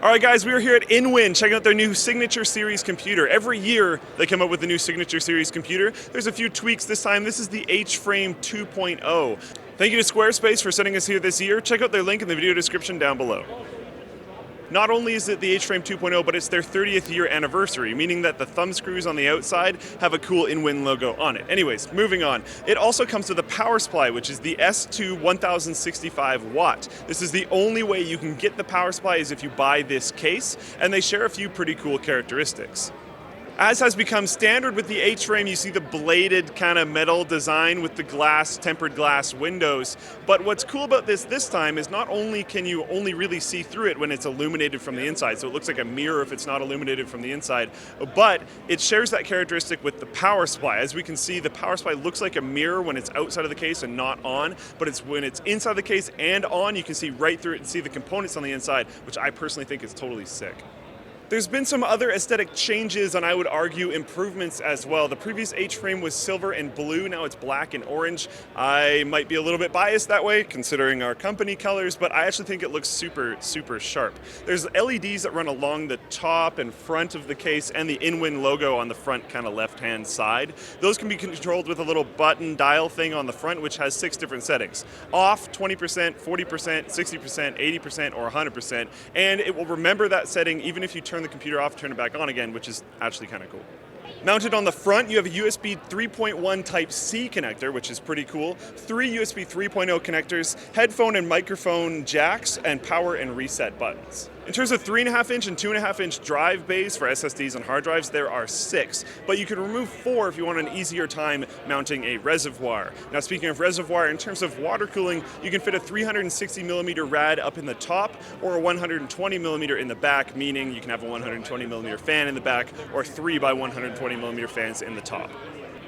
All right, guys, we are here at InWin checking out their new Signature Series computer. Every year they come up with a new Signature Series computer. There's a few tweaks this time. This is the H-Frame 2.0. Thank you to Squarespace for sending us here this year. Check out their link in the video description down below. Not only is it the H-Frame 2.0, but it's their 30th year anniversary, meaning that the thumb screws on the outside have a cool InWin logo on it. Anyways, moving on. It also comes with a power supply, which is the S2 1065 watt. This is the only way you can get the power supply is if you buy this case, and they share a few pretty cool characteristics. As has become standard with the H-Frame, you see the bladed kind of metal design with the glass, tempered glass windows. But what's cool about this time is not only can you only really see through it when it's illuminated from the inside, so it looks like a mirror if it's not illuminated from the inside, but it shares that characteristic with the power supply. As we can see, the power supply looks like a mirror when it's outside of the case and not on, but it's when it's inside the case and on, you can see right through it and see the components on the inside, which I personally think is totally sick. There's been some other aesthetic changes and I would argue improvements as well. The previous H-Frame was silver and blue, now it's black and orange. I might be a little bit biased that way considering our company colors, but I actually think it looks super, super sharp. There's LEDs that run along the top and front of the case and the InWin logo on the front kind of left-hand side. Those can be controlled with a little button dial thing on the front which has 6 different settings. Off, 20%, 40%, 60%, 80%, or 100%, and it will remember that setting even if you turn the computer off, turn it back on again, which is actually kind of cool. Mounted on the front, you have a USB 3.1 Type-C connector, which is pretty cool, 3 USB 3.0 connectors, headphone and microphone jacks, and power and reset buttons. In terms of 3.5-inch and 2.5-inch drive bays for SSDs and hard drives, there are 6, but you can remove 4 if you want an easier time mounting a reservoir. Now, speaking of reservoir, in terms of water cooling, you can fit a 360mm rad up in the top or a 120mm in the back, meaning you can have a 120mm fan in the back or 3 by 120mm fans in the top.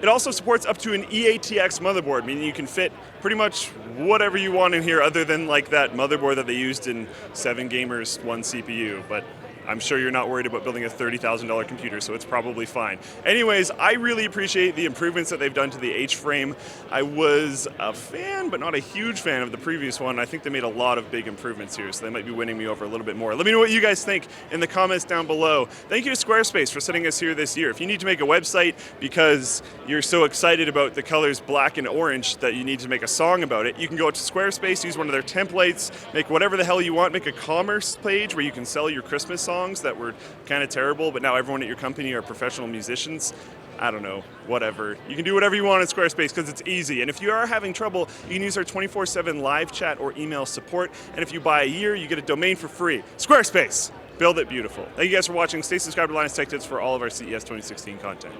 It also supports up to an E Atx motherboard, meaning you can fit pretty much whatever you want in here other than like that motherboard that they used in 7 Gamers 1 CPU, but I'm sure you're not worried about building a $30,000 computer, so it's probably fine. Anyways, I really appreciate the improvements that they've done to the H-Frame. I was a fan, but not a huge fan of the previous one. I think they made a lot of big improvements here, so they might be winning me over a little bit more. Let me know what you guys think in the comments down below. Thank you to Squarespace for sending us here this year. If you need to make a website because you're so excited about the colors black and orange that you need to make a song about it, you can go to Squarespace, use one of their templates, make whatever the hell you want, make a commerce page where you can sell your Christmas songs that were kind of terrible, but now everyone at your company are professional musicians. I don't know, whatever. You can do whatever you want in Squarespace because it's easy. And if you are having trouble, you can use our 24/7 live chat or email support. And if you buy a year, you get a domain for free. Squarespace, build it beautiful. Thank you guys for watching. Stay subscribed to Linus Tech Tips for all of our CES 2016 content.